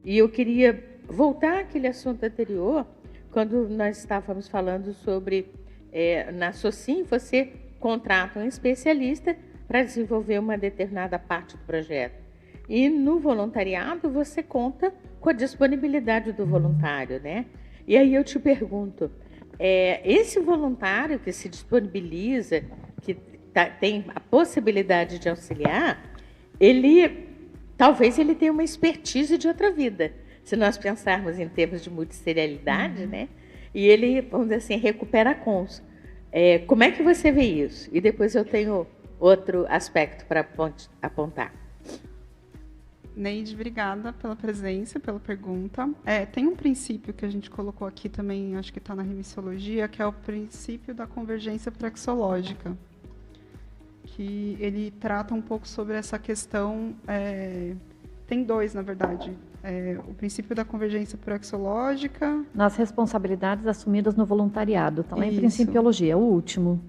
E eu queria voltar àquele assunto anterior, quando nós estávamos falando sobre, na SOCIM, você contrata um especialista para desenvolver uma determinada parte do projeto. E no voluntariado você conta com a disponibilidade do voluntário, né? E aí eu te pergunto, esse voluntário que se disponibiliza, que tem a possibilidade de auxiliar, talvez ele tenha uma expertise de outra vida, se nós pensarmos em termos de multisserialidade, né? E ele, vamos dizer assim, recupera cons. Como é que você vê isso? E depois eu tenho outro aspecto para apontar. Neide, obrigada pela presença, pela pergunta. Tem um princípio que a gente colocou aqui também, acho que está na remissiologia, que é o princípio da convergência praxeológica, que ele trata um pouco sobre essa questão. Tem dois, na verdade. O princípio da convergência praxeológica. Nas responsabilidades assumidas no voluntariado, está lá em Principiologia, o último.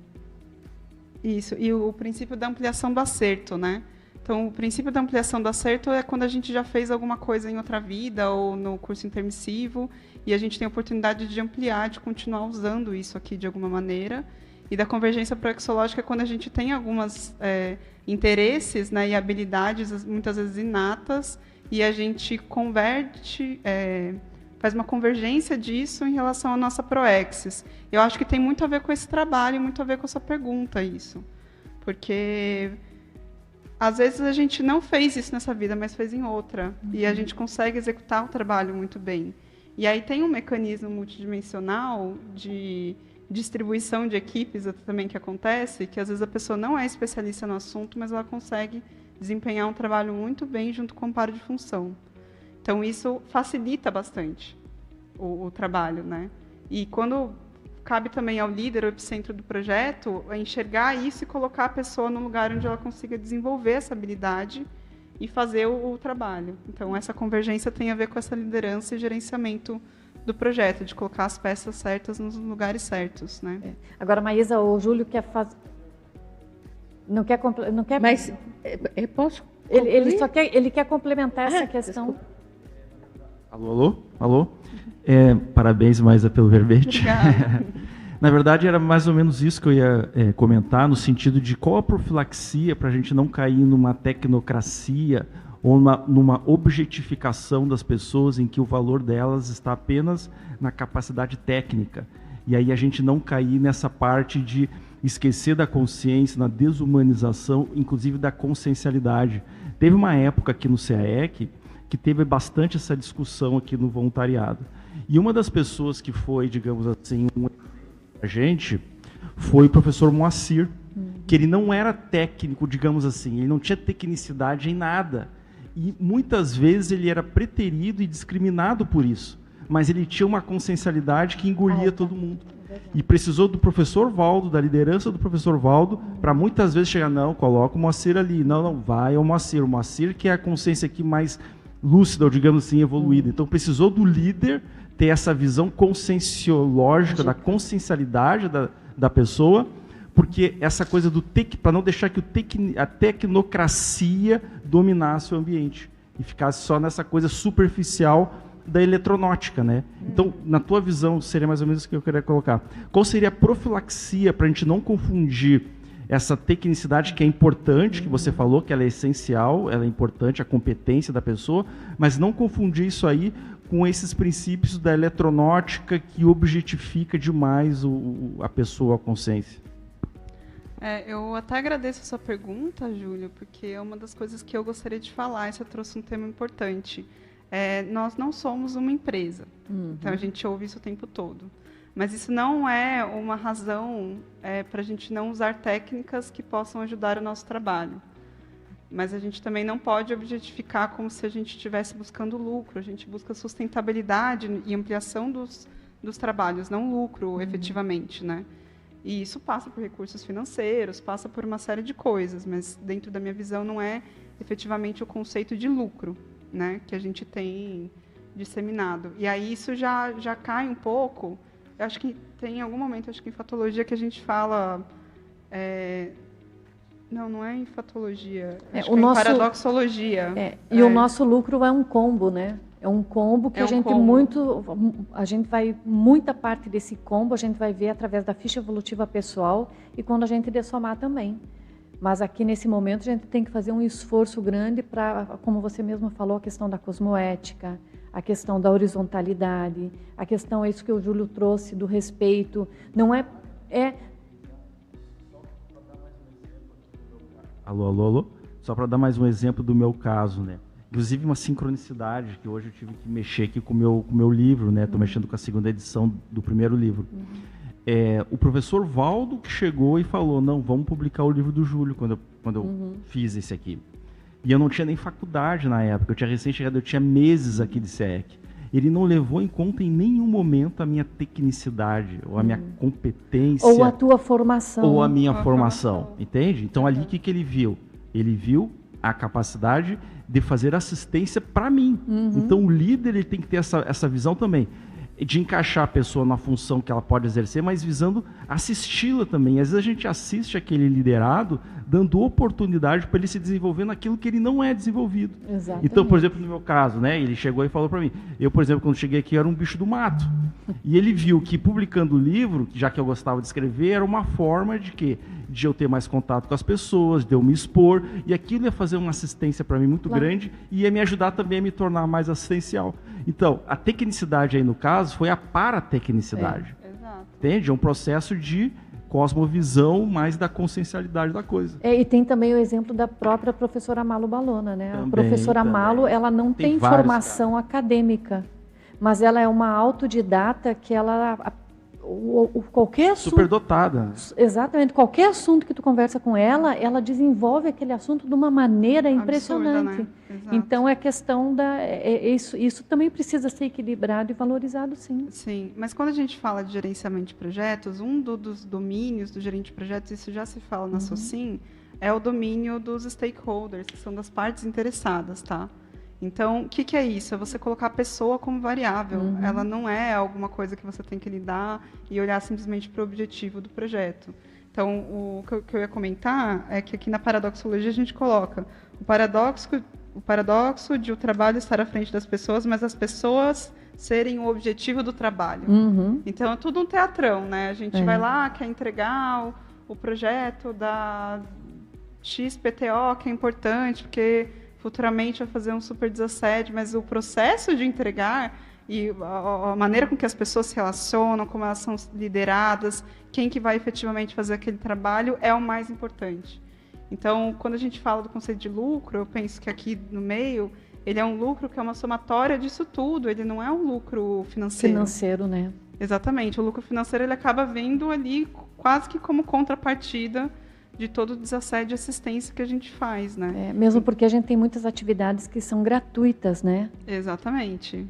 Isso, e o princípio da ampliação do acerto, né? Então, o princípio da ampliação do acerto é quando a gente já fez alguma coisa em outra vida ou no curso intermissivo e a gente tem a oportunidade de ampliar, de continuar usando isso aqui de alguma maneira. E da convergência praxeológica é quando a gente tem algumas interesses, né, e habilidades, muitas vezes inatas, e a gente converte, faz uma convergência disso em relação à nossa proexis. Eu acho que tem muito a ver com esse trabalho, muito a ver com essa pergunta, isso. Porque às vezes a gente não fez isso nessa vida, mas fez em outra. E a gente consegue executar o trabalho muito bem. E aí tem um mecanismo multidimensional de distribuição de equipes também que acontece, que às vezes a pessoa não é especialista no assunto, mas ela consegue desempenhar um trabalho muito bem junto com o par de função. Então, isso facilita bastante o trabalho, né? E quando cabe também ao líder, ao epicentro do projeto, enxergar isso e colocar a pessoa no lugar onde ela consiga desenvolver essa habilidade e fazer o trabalho. Então, essa convergência tem a ver com essa liderança e gerenciamento do projeto, de colocar as peças certas nos lugares certos, né? Agora, Maísa, o Júlio quer fazer... Não quer... Mas eu posso... Ele quer complementar essa questão. Desculpa. Alô? Parabéns, Maísa, pelo verbete. Na verdade, era mais ou menos isso que eu ia comentar, no sentido de qual a profilaxia para a gente não cair numa tecnocracia ou numa objetificação das pessoas em que o valor delas está apenas na capacidade técnica. E aí a gente não cair nessa parte de esquecer da consciência, na desumanização, inclusive da consciencialidade. Teve uma época aqui no CAEC que teve bastante essa discussão aqui no voluntariado. E uma das pessoas que foi, digamos assim, a gente, foi o professor Moacir, que ele não era técnico, digamos assim, ele não tinha tecnicidade em nada. E muitas vezes ele era preterido e discriminado por isso. Mas ele tinha uma consciencialidade que engolia todo mundo. E precisou do professor Valdo, da liderança do professor Valdo, para muitas vezes chegar, não, coloca o Moacir ali, não, vai ao Moacir. O Moacir que é a consciência aqui mais lúcida, ou digamos assim, evoluída. Então precisou do líder ter essa visão conscienciológica, da consciencialidade da pessoa, porque essa coisa do para não deixar que a tecnocracia dominasse o ambiente e ficasse só nessa coisa superficial da eletronótica, né? Então, na tua visão, seria mais ou menos isso que eu queria colocar. Qual seria a profilaxia para a gente não confundir essa tecnicidade que é importante, que você falou que ela é essencial, ela é importante, a competência da pessoa, mas não confundir isso aí com esses princípios da eletronótica que objetifica demais a pessoa, a consciência? Eu até agradeço a sua pergunta, Júlio, porque é uma das coisas que eu gostaria de falar, você trouxe um tema importante. Nós não somos uma empresa, então a gente ouve isso o tempo todo. Mas isso não é uma razão para a gente não usar técnicas que possam ajudar o nosso trabalho. Mas a gente também não pode objetificar como se a gente estivesse buscando lucro. A gente busca sustentabilidade e ampliação dos trabalhos, não lucro, efetivamente, né? E isso passa por recursos financeiros, passa por uma série de coisas, mas dentro da minha visão não é efetivamente o conceito de lucro, né, que a gente tem disseminado. E aí isso já cai um pouco. Eu acho que tem em algum momento, acho que em fatologia, que a gente fala... Não é em fatologia. Acho que é em paradoxologia. E o nosso lucro é um combo, né? É um combo que É a um gente combo. muita parte desse combo a gente vai ver através da ficha evolutiva pessoal e quando a gente dessomar também. Mas aqui nesse momento a gente tem que fazer um esforço grande para, como você mesmo falou, a questão da cosmoética, a questão da horizontalidade, a questão, é isso que o Júlio trouxe, do respeito. Não é... Alô? Só para dar mais um exemplo do meu caso, né? Inclusive uma sincronicidade, que hoje eu tive que mexer aqui com o meu livro, né? Estou mexendo com a segunda edição do primeiro livro. O professor Valdo que chegou e falou, não, vamos publicar o livro do Júlio, quando eu fiz esse aqui. E eu não tinha nem faculdade na época, eu tinha recém chegado, eu tinha meses aqui de CEEC. Ele não levou em conta em nenhum momento a minha tecnicidade, ou a minha competência. Ou a tua formação. Ou a minha formação, entende? Então ali o que ele viu? Ele viu a capacidade de fazer assistência para mim. Então o líder ele tem que ter essa visão também, de encaixar a pessoa na função que ela pode exercer, mas visando assisti-la também. Às vezes a gente assiste aquele liderado dando oportunidade para ele se desenvolver naquilo que ele não é desenvolvido. Exatamente. Então, por exemplo, no meu caso, né, ele chegou e falou para mim, eu, por exemplo, quando cheguei aqui, eu era um bicho do mato. E ele viu que publicando o livro, já que eu gostava de escrever, era uma forma de quê? De eu ter mais contato com as pessoas, de eu me expor, e aquilo ia fazer uma assistência para mim muito grande e ia me ajudar também a me tornar mais assistencial. Então, a tecnicidade aí no caso foi a paratecnicidade. Exato. Entende? É um processo de cosmovisão, mais da consciencialidade da coisa. E tem também o exemplo da própria professora Malu Balona, né? A professora Malu, ela não tem formação acadêmica, mas ela é uma autodidata que ela... qualquer assunto, superdotada. Exatamente, qualquer assunto que tu conversa com ela, ela desenvolve aquele assunto de uma maneira impressionante. Absurda, né? Então é questão isso também precisa ser equilibrado e valorizado, sim. Sim, mas quando a gente fala de gerenciamento de projetos, dos domínios do gerente de projetos, isso já se fala na SOCIM, é o domínio dos stakeholders, que são das partes interessadas, tá? Então, o que é isso? É você colocar a pessoa como variável. Ela não é alguma coisa que você tem que lidar e olhar simplesmente para o objetivo do projeto. Então, o que eu ia comentar é que aqui na paradoxologia a gente coloca o paradoxo de o trabalho estar à frente das pessoas, mas as pessoas serem o objetivo do trabalho. Então, é tudo um teatrão, né? A gente vai lá, quer entregar o projeto da XPTO, que é importante, porque... futuramente vai fazer um super desassédio, mas o processo de entregar e a maneira com que as pessoas se relacionam, como elas são lideradas, quem que vai efetivamente fazer aquele trabalho é o mais importante. Então, quando a gente fala do conceito de lucro, eu penso que aqui no meio, ele é um lucro que é uma somatória disso tudo, ele não é um lucro financeiro. Financeiro, né? Exatamente, o lucro financeiro ele acaba vindo ali quase que como contrapartida de todo o desassédio e assistência que a gente faz, né? Mesmo porque a gente tem muitas atividades que são gratuitas, né? Exatamente.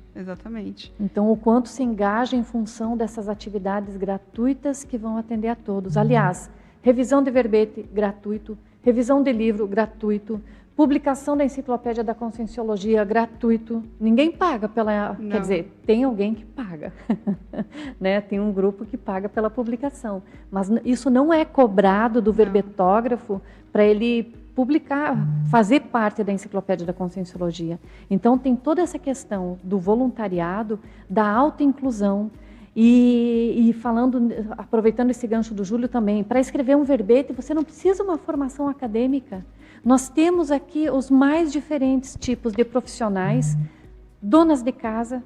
Então, o quanto se engaja em função dessas atividades gratuitas que vão atender a todos. Aliás, revisão de verbete, gratuito. Revisão de livro, gratuito. Publicação da enciclopédia da Conscienciologia, gratuito. Ninguém paga pela... Não. Quer dizer, tem alguém que paga. Né? Tem um grupo que paga pela publicação. Mas isso não é cobrado do verbetógrafo para ele publicar, fazer parte da enciclopédia da Conscienciologia. Então, tem toda essa questão do voluntariado, da autoinclusão. E falando, aproveitando esse gancho do Júlio também, para escrever um verbete, você não precisa uma formação acadêmica. Nós temos aqui os mais diferentes tipos de profissionais, donas de casa,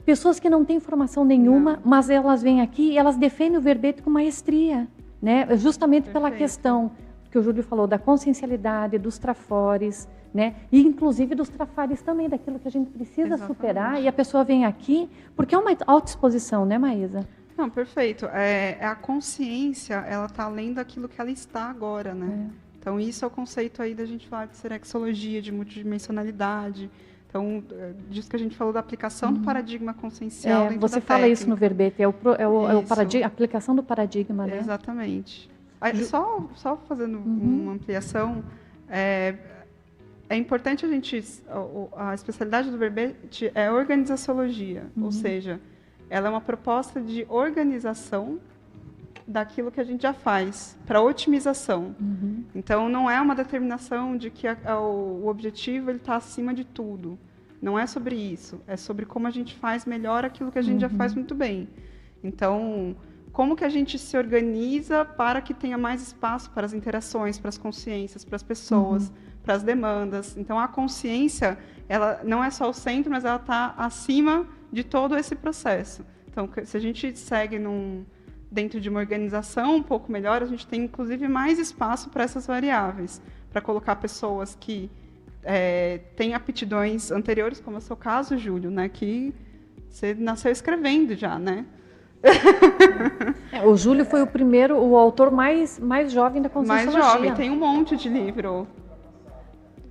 pessoas que não têm formação nenhuma, mas elas vêm aqui e elas defendem o verbete com maestria, né? Justamente pela questão que o Júlio falou, da consciencialidade, dos trafores, né? E inclusive dos trafares também, daquilo que a gente precisa superar, e a pessoa vem aqui, porque é uma autoexposição, né, Maísa? Não, perfeito. A consciência, ela está além daquilo que ela está agora, né? Então, isso é o conceito aí da gente falar de serexologia, de multidimensionalidade. Então, disso que a gente falou da aplicação do paradigma consciencial dentro você da fala técnica. isso no verbete, a aplicação do paradigma, né? Exatamente. Só fazendo uma ampliação, é importante a gente... A especialidade do verbete é organizaciologia, ou seja, ela é uma proposta de organização daquilo que a gente já faz, para otimização. Então, não é uma determinação de que o objetivo está acima de tudo. Não é sobre isso. É sobre como a gente faz melhor aquilo que a gente já faz muito bem. Então, como que a gente se organiza para que tenha mais espaço para as interações, para as consciências, para as pessoas, para as demandas. Então, a consciência, ela não é só o centro, mas ela está acima de todo esse processo. Então, se a gente segue dentro de uma organização um pouco melhor, a gente tem, inclusive, mais espaço para essas variáveis, para colocar pessoas que têm aptidões anteriores, como é o seu caso, Júlio, né, que você nasceu escrevendo já, né? O Júlio foi o autor mais jovem da Conscienciologia. Mais jovem, tem um monte de livro.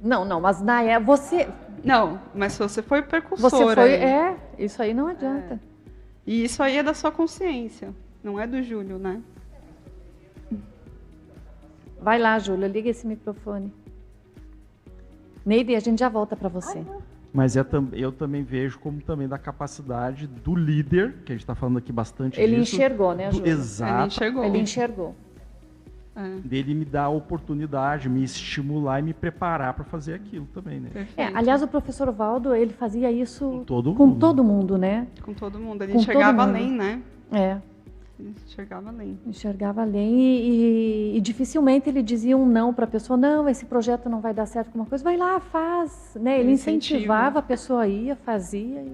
Não, mas você... Não, mas você foi precursora. Você foi, isso aí não adianta. E isso aí é da sua consciência, não é do Júlio, né? Vai lá, Júlio, liga esse microfone. Neide, a gente já volta para você. Mas eu também vejo como também da capacidade do líder, que a gente está falando aqui bastante Ele disso. enxergou, né, Júlio? Exato. Ele enxergou. Dele me dar a oportunidade, me estimular e me preparar para fazer aquilo também, né? Aliás, o professor Valdo, ele fazia isso com todo mundo, né? Com todo mundo. Ele enxergava além, né? Ele enxergava além. Enxergava além e dificilmente ele dizia um não para a pessoa. Não, esse projeto não vai dar certo com uma coisa. Vai lá, faz. Né? Ele incentivava a pessoa a ir, fazia.